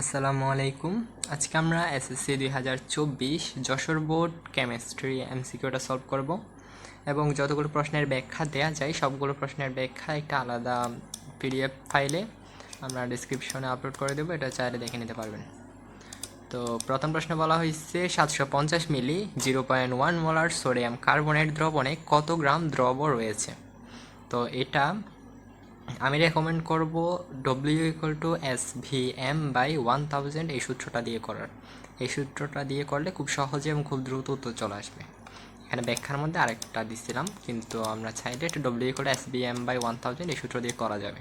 আসসালামু আলাইকুম। আজকে আমরা এসএসসি 2024 যশোর বোর্ড কেমিস্ট্রি এমসিকিউটা সলভ করব এবং যতগুলো প্রশ্নের ব্যাখ্যা দেয়া যায় সবগুলো প্রশ্নের ব্যাখ্যা একটা আলাদা পিডিএফ ফাইলে আমরা ডিসক্রিপশনে আপলোড করে দেবো, এটা চাইলে দেখে নিতে পারবেন। তো প্রথম প্রশ্নে বলা হয়েছে 750 মিলি 0.1 মোলার সোডিয়াম কার্বনেট দ্রবণে কত গ্রাম দ্রব রয়েছে। তো এটা আমি রেকমেন্ড করব W = SV m/1000 এই সূত্রটা দিয়ে করার। এই সূত্রটা দিয়ে করলে খুব সহজে এবং খুব দ্রুত উত্তর চলে আসবে। এখানে ব্যাখ্যার মধ্যে আরেকটা দিচ্ছিলাম, কিন্তু আমরা চাইলে এটা W = SV m/1000 এই সূত্র দিয়ে করা যাবে।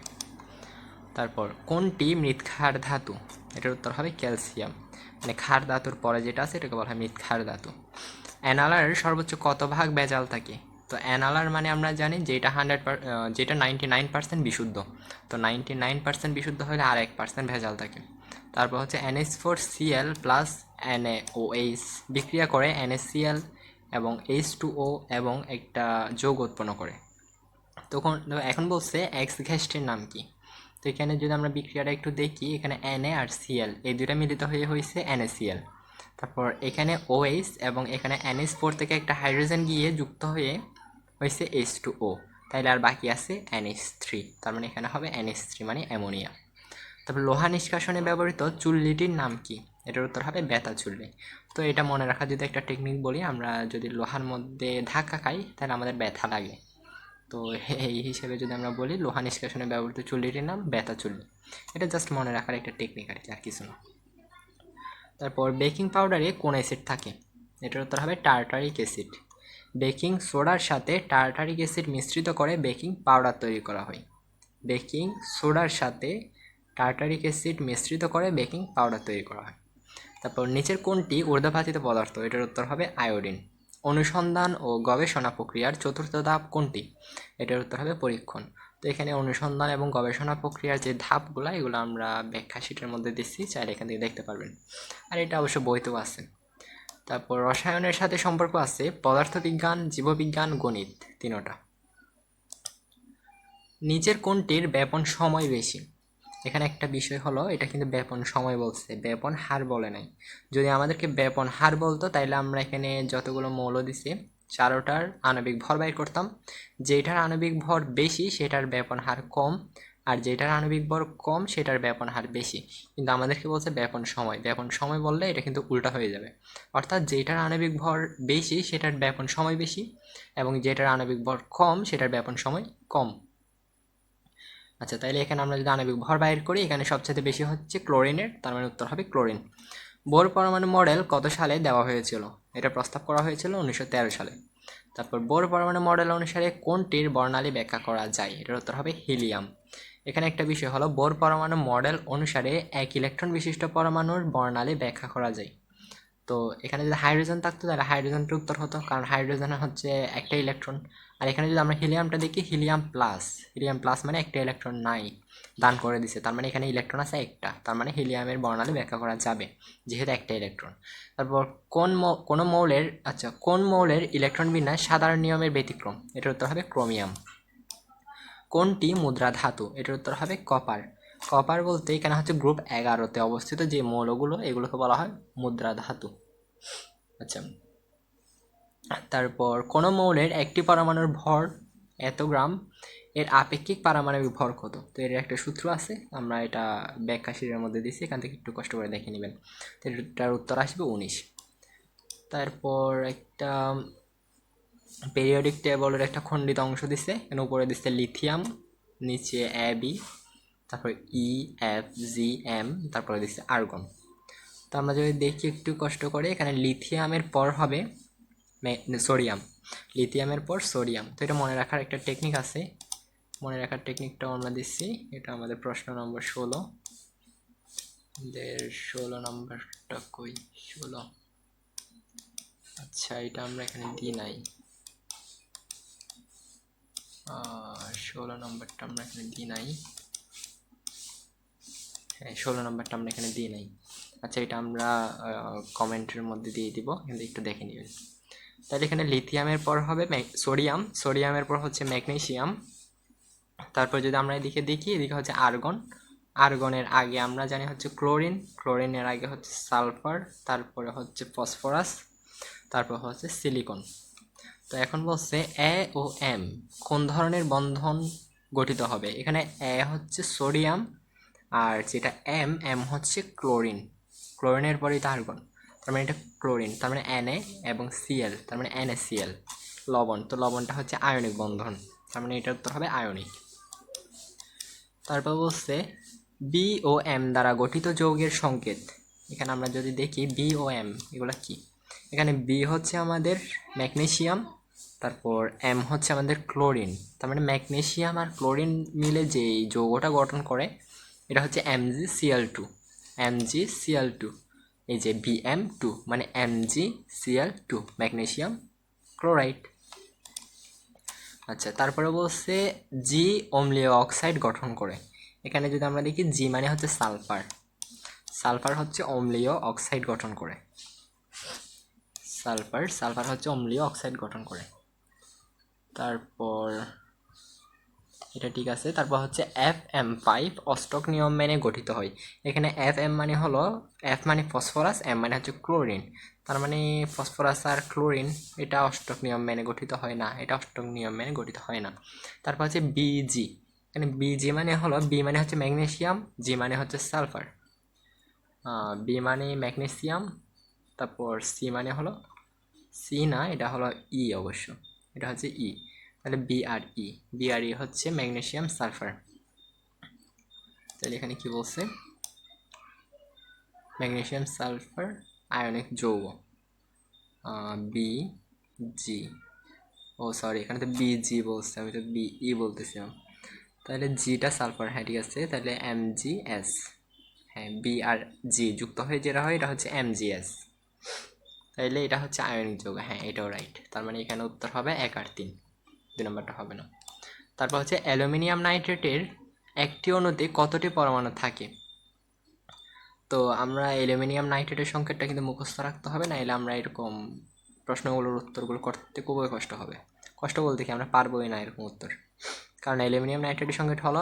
তারপর কোনটি মৃৎক্ষার ধাতু? এটার উত্তর হবে ক্যালসিয়াম। মানে ক্ষার ধাতুর পরে যেটা আছে এটাকে বলা হয় মৃৎক্ষার ধাতু। অ্যানালার সর্বোচ্চ কত ভাগ ভেজাল থাকে? তো অ্যানালার মানে আমরা জানি যেটা 99% বিশুদ্ধ। তো 99% বিশুদ্ধ হলে আর 1% ভেজাল থাকে। তারপর হচ্ছে NH4Cl প্লাস NaOH বিক্রিয়া করে NaCl এবং H2O এবং একটা যৌগ উৎপন্ন করে। তখন এখন বলছে এক্স গ্যাসটির নাম কি? তো এখানে যদি আমরা বিক্রিয়াটা একটু দেখি, এখানে Na আর Cl এই দুইটা মিলিত হয়ে হয়েছে NaCl। তারপর এখানে OH এবং এখানে NH4 থেকে একটা হাইড্রোজেন গিয়ে যুক্ত হয়ে হয়েছে H2O, তাইলে আর বাকি আছে NH3। তার মানে এখানে হবে NH3 মানে অ্যামোনিয়া। তারপর লোহা নিষ্কাশনে ব্যবহৃত চুল্লিটির নাম কি? এটার উত্তর হবে বেতা চুল্লি। তো এটা মনে রাখার যদি একটা টেকনিক বলি, আমরা যদি লোহার মধ্যে ধাক্কা খাই তাহলে আমাদের ব্যথা লাগে। তো এই হিসেবে যদি আমরা বলি লোহা নিষ্কাশনে ব্যবহৃত চুল্লিটির নাম বেতা চুল্লি। এটা জাস্ট মনে রাখার একটা টেকনিক আর কি, আর কিছু না। তারপর বেকিং পাউডারে কোন অ্যাসিড থাকে? এটার উত্তর হবে টার্টারিক অ্যাসিড। বেকিং সোডার সাথে টার্টারিক অ্যাসিড মিশ্রিত করে বেকিং পাউডার তৈরি করা হয়। বেকিং সোডার সাথে টার্টারিক অ্যাসিড মিশ্রিত করে বেকিং পাউডার তৈরি করা হয়। তারপর নিচের কোনটি ঊর্ধ্বপাতিত পদার্থ? এটার উত্তর হবে আয়োডিন। অনুসন্ধান ও গবেষণা প্রক্রিয়ার চতুর্থ ধাপ কোনটি? এটার উত্তর হবে পরীক্ষণ। তো এখানে অনুসন্ধান এবং গবেষণা প্রক্রিয়ার যে ধাপগুলো এগুলো আমরা ব্যাখ্যা শিটের মধ্যে দিচ্ছি, চাইলে এখান থেকে দেখতে পারবেন। আর এটা অবশ্য বইতেও আছে। তারপর রসায়নের সাথে সম্পর্ক আছে পদার্থবিজ্ঞান, জীববিজ্ঞান, গণিত, তিনোটা। নিচের কোনটির ব্যাপন সময় বেশি? এখানে একটা বিষয় হলো, এটা কিন্তু ব্যাপন সময় বলছে, ব্যাপন হার বলে নাই। যদি আমাদেরকে ব্যাপন হার বলতো তাইলে আমরা এখানে যতগুলো মৌল দিছি চারোটার আণবিক ভর বাইর করতাম। যেটার আণবিক ভর বেশি সেটার ব্যাপন হার কম, আর যেটার আণবিক ভর কম সেটার ব্যাপন হার বেশি। কিন্তু আমাদেরকে বলছে ব্যাপন সময়। ব্যাপন সময় বললে এটা কিন্তু উল্টা হয়ে যাবে, অর্থাৎ যেটার আণবিক ভর বেশি সেটার ব্যাপন সময় বেশি এবং যেটার আণবিক ভর কম সেটার ব্যাপন সময় কম। আচ্ছা, তাইলে এখানে আমরা যদি আণবিক ভর বাইর করি, এখানে সবচেয়ে বেশি হচ্ছে ক্লোরিনের, তার মানে উত্তর হবে ক্লোরিন। বোর পরমাণু মডেল কত সালে দেওয়া হয়েছিল? এটা প্রস্তাব করা হয়েছিল 1913 সালে। তারপর বোর পরমাণু মডেল অনুসারে কোনটির বর্ণালী ব্যাখ্যা করা যায়? এটার উত্তর হবে হিলিয়াম। এখানে একটা বিষয় হলো, বোর পরমাণু মডেল অনুসারে এক ইলেকট্রন বিশিষ্ট পরমাণুর বর্ণালী ব্যাখ্যা করা যায়। তো এখানে যদি হাইড্রোজেন থাকতো তাহলে হাইড্রোজেনটা উত্তর হতো, কারণ হাইড্রোজেন হচ্ছে একটা ইলেকট্রন। আর এখানে যদি আমরা হিলিয়ামটা দেখি, হিলিয়াম প্লাস মানে একটা ইলেকট্রন নাই, দান করে দিছে, তার মানে এখানে ইলেকট্রন আছে একটা, তার মানে হিলিয়ামের বর্ণালী ব্যাখ্যা করা যাবে যেহেতু একটা ইলেকট্রন। তারপর কোন মৌলের ইলেকট্রন বিন্যাস সাধারণ নিয়মের ব্যতিক্রম? এটার উত্তর হবে ক্রোমিয়াম। কোনটি মুদ্রা ধাতু? এটার উত্তর হবে কপার। কপার বলতে এখানে হচ্ছে গ্রুপ 11-তে অবস্থিত যে মৌলগুলো এগুলোকে বলা হয় মুদ্রা ধাতু। আচ্ছা, তারপর কোন মৌলের একটি পরমাণুর ভর এত গ্রাম, এর আপেক্ষিক পারমাণবিক ভর কত? তো এর একটা সূত্র আছে, আমরা এটা ব্যাখ্যা শিটের মধ্যে দিচ্ছি, এখান থেকে একটু কষ্ট করে দেখে নেবেন। তো এটার উত্তর আসবে 19। তারপর একটা পেরিয়ডিক টেবলের একটা খণ্ডিত অংশ দিচ্ছে, এখানে উপরে দিচ্ছে লিথিয়াম, নিচে AB, তারপর EFGM, তারপরে দিচ্ছে আর্গন। তো আমরা যদি দেখি একটু কষ্ট করে, এখানে লিথিয়ামের পর হবে সোডিয়াম, লিথিয়ামের পর সোডিয়াম। তো এটা মনে রাখার একটা টেকনিক আছে, মনে রাখার টেকনিকটাও আমরা দিচ্ছি। এটা আমাদের প্রশ্ন নম্বর 16। 16 নম্বরটা কই? 16, আচ্ছা এটা আমরা এখানে দিই নাই। 16 নম্বরটা আমরা এখানে দিই নাই। হ্যাঁ, 16 নম্বরটা আমরা এখানে দিই নাই। আচ্ছা, এটা আমরা কমেন্টের মধ্যে দিয়ে দিব, কিন্তু একটু দেখে নেবেন। তাহলে এখানে লিথিয়ামের পর হবে সোডিয়াম, সোডিয়ামের পর হচ্ছে ম্যাগনেসিয়াম, তারপর যদি আমরা এদিকে দেখি, এদিকে হচ্ছে আর্গন, আর্গনের আগে আমরা জানি হচ্ছে ক্লোরিন, ক্লোরিনের আগে হচ্ছে সালফার, তারপরে হচ্ছে ফসফরাস, তারপর হচ্ছে সিলিকন। তো এখন বলছে এ ও এম কোন ধরনের বন্ধন গঠিত হবে। এখানে এ হচ্ছে সোডিয়াম, আর যেটা এম এম হচ্ছে ক্লোরিন, ক্লোরিনের পরেই তো আর্গন, তার মানে এটা ক্লোরিন, তার মানে Na এবং Cl, তার মানে NaCl। লবণ, তো লবণটা হচ্ছে আয়নিক বন্ধন, তার মানে এটার উত্তর হবে আয়নিক। তারপর বলছে বি ও এম দ্বারা গঠিত যৌগের সংকেত। এখানে আমরা যদি দেখি বি ও এম এগুলো কি, এখানে বি হচ্ছে আমাদের ম্যাগনেসিয়াম, তারপর এম হচ্ছে আমাদের ক্লোরিন, তার মানে ম্যাগনেসিয়াম আর ক্লোরিন মিলে যে যৌগটা গঠন করে এটা হচ্ছে MgCl2, MgCl2, এই যে Bm2 মানে MgCl2 ম্যাগনেসিয়াম ক্লোরাইড। আচ্ছা, তারপরে বলছে জি অম্লীয় অক্সাইড গঠন করে। এখানে যদি আমরা দেখি জি মানে হচ্ছে সালফার, সালফার হচ্ছে অম্লীয় অক্সাইড গঠন করে, সালফার হচ্ছে অম্লীয় অক্সাইড গঠন করে। তারপর এটা ঠিক আছে। তারপর হচ্ছে FM5 অষ্টক নিয়ম মেনে গঠিত হয়। এখানে FM মানে হলো, F মানে ফসফরাস, M মানে হচ্ছে ক্লোরিন, তার মানে ফসফরাস আর ক্লোরিন এটা অষ্টক নিয়ম মেনে গঠিত হয় না, এটা অষ্টক নিয়ম মেনে গঠিত হয় না। তারপর হচ্ছে বিজি, এখানে বিজি মানে হলো, বি মানে হচ্ছে ম্যাগনেসিয়াম, জি মানে হচ্ছে সালফার, বি মানে ম্যাগনেসিয়াম, তারপর সি মানে হলো, সি না এটা হলো ই, অবশ্য এটা হচ্ছে ই, তাহলে বিআরই হচ্ছে ম্যাগনেসিয়াম সালফার। তাহলে এখানে কি বলছে, ম্যাগনেসিয়াম সালফার আয়নিক যৌগ বি জি, ও সরি এখানে তো বিজি বলছে, আমি তো বিই বলতেছিলাম। তাহলে জিটা সালফার, হ্যাঁ ঠিক আছে, তাহলে MgS, হ্যাঁ বি আর জি যুক্ত হয়ে যেটা হয় এটা হচ্ছে MgS, তাইলে এটা হচ্ছে আয়নিক যৌগ, হ্যাঁ এটাও রাইট, তার মানে এখানে উত্তর হবে 1 আর 3, 2 নম্বরটা হবে না। তারপর হচ্ছে অ্যালুমিনিয়াম নাইট্রেটের একটি অণুতে কতটি পরমাণু থাকে। তো আমরা অ্যালুমিনিয়াম নাইট্রেটের সংকেতটা কিন্তু মুখস্থ রাখতে হবে, না এলে আমরা এরকম প্রশ্নগুলোর উত্তরগুলো করতে খুবই কষ্ট হবে, কষ্ট বলতে কি আমরা পারবোই না এরকম উত্তর, কারণ অ্যালুমিনিয়াম নাইট্রেটের সংকেত হলো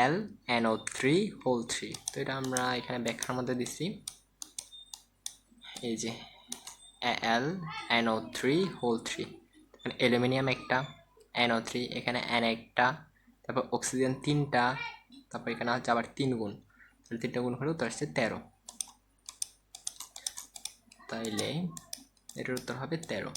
AlNO3 তো এটা আমরা এখানে ব্যাখ্যার মধ্যে দিচ্ছি, এই যে AlNO3, অ্যালুমিনিয়াম একটা, NO3 এখানে N একটা, তারপর অক্সিজেন 3টা, তারপর এখানে হচ্ছে আবার 3 গুণ, তাহলে 3টা গুণ হলেও তো আসছে 13, তাইলে এটার উত্তর হবে 13।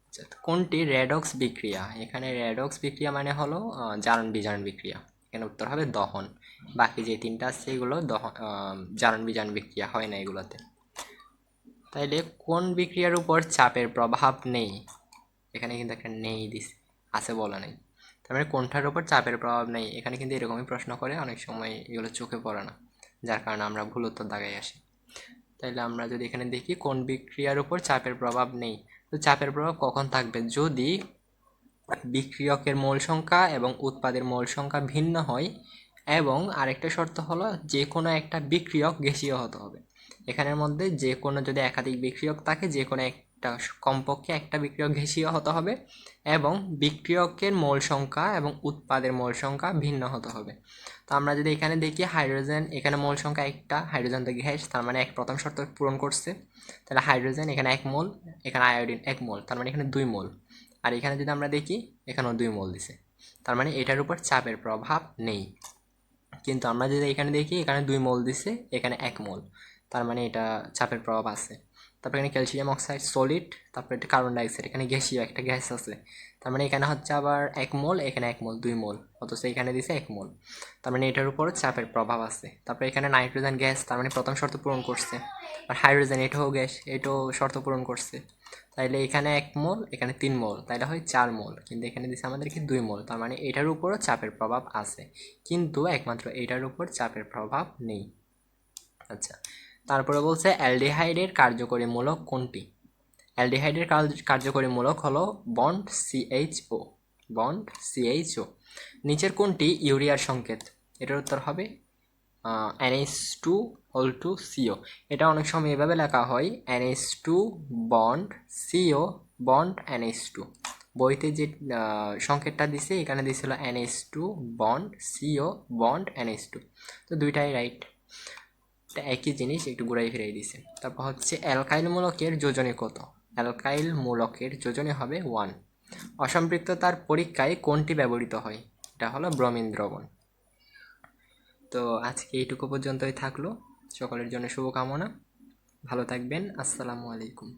আচ্ছা, কোনটি রেডক্স বিক্রিয়া। এখানে রেডক্স বিক্রিয়া মানে হলো জারণ বিজারণ বিক্রিয়া, এখানে উত্তর হবে দহন, বাকি যে 3টা আছে এগুলো দহন, জারণ বিজারণ বিক্রিয়া হয় না এগুলোতে। তাইলে কোন বিক্রিয়ার উপর চাপের প্রভাব নেই, এখানে কিন্তু একটা নেই দিছে, আছে বলা নেই, তার মানে কোনটার উপর চাপের প্রভাব নেই, এখানে কিন্তু এরকমই প্রশ্ন করে অনেক সময়, এগুলো চোখে পড়ে না, যার কারণে আমরা ভুল উত্তর দাগাই আসি। তাইলে আমরা যদি এখানে দেখি কোন বিক্রিয়ার উপর চাপের প্রভাব নেই, তো চাপের প্রভাব কখন থাকবে, যদি বিক্রিয়কের মোল সংখ্যা এবং উৎপাদের মোল সংখ্যা ভিন্ন হয়, এবং আরেকটা শর্ত হলো যে কোনো একটা বিক্রিয়ক গ্যাসীয় হতে হবে। এখানের মধ্যে যে কোনো যদি একাধিক বিক্রিয়ক থাকে, যে কোনো একটা কমপক্ষে একটা বিক্রিয়ক গ্যাসীয় হতে হবে, এবং বিক্রিয়কের মোল সংখ্যা এবং উৎপাদের মোল সংখ্যা ভিন্ন হতে হবে। তো আমরা যদি এখানে দেখি হাইড্রোজেন, এখানে মোল সংখ্যা একটা, হাইড্রোজেন তো গ্যাস, তার মানে প্রথম শর্ত পূরণ করছে, তাহলে হাইড্রোজেন এখানে 1 মোল, এখানে আয়োডিন 1 মোল, তার মানে এখানে 2 মোল, আর এখানে যদি আমরা দেখি এখানেও 2 মোল দিছে, তার মানে এটার উপর চাপের প্রভাব নেই। কিন্তু আমরা যদি এখানে দেখি এখানে 2 মোল দিছে, এখানে 1 মোল, তার মানে এটা চাপের প্রভাব আছে। তারপর এখানে ক্যালসিয়াম অক্সাইড সলিড, তারপর এটা কার্বন ডাইঅক্সাইড, এখানে গ্যাসীয় একটা গ্যাস আছে, তার মানে এখানে হচ্ছে আবার 1 মোল, এখানে 1 মোল, 2 মোল, অথচ এখানে দিছে 1 মোল, তার মানে এটার উপরও চাপের প্রভাব আছে। তারপর এখানে নাইট্রোজেন গ্যাস, তার মানে প্রথম শর্ত পূরণ করছে, আর হাইড্রোজেন এটাও গ্যাস, এটাও শর্ত পূরণ করছে, তাইলে এখানে 1 মোল, এখানে 3 মোল, তাইলে হয় 4 মোল, কিন্তু এখানে দিছে আমাদেরকে 2 মোল, তার মানে এটার উপরও চাপের প্রভাব আছে, কিন্তু একমাত্র এটার উপর চাপের প্রভাব নেই। আচ্ছা, তারপরে বলছে অ্যালডিহাইডের কার্যকরী মূলক কোনটি। অ্যালডিহাইডের কার্যকরী মূলক হলো বন্ড CHO, বন্ড CHO। নিচের কোনটি ইউরিয়ার সংকেত, এটার উত্তর হবে NH2CO। এটা অনেক সময় এভাবে লেখা হয় NH2 bond CO bond NH2, বইতে যে সংকেতটা দিছে এখানে দিছিল NH2 bond CO bond NH2, তো দুইটাই রাইট, এটা একই জিনিস, একটু ঘুরাই ফিরাই দিছে। তারপর হচ্ছে অ্যালকাইল মূলকের যোজনী কত? অ্যালকাইল মূলকের যোজনী হবে 1। অসম্পৃক্ততার পরীক্ষায় কোনটি ব্যবহৃত হয়? এটা হলো ব্রোমিন দ্রবণ। তো আজকে এইটুকু পর্যন্তই থাকলো, সকলের জন্য শুভকামনা, ভালো থাকবেন, আসসালামু আলাইকুম।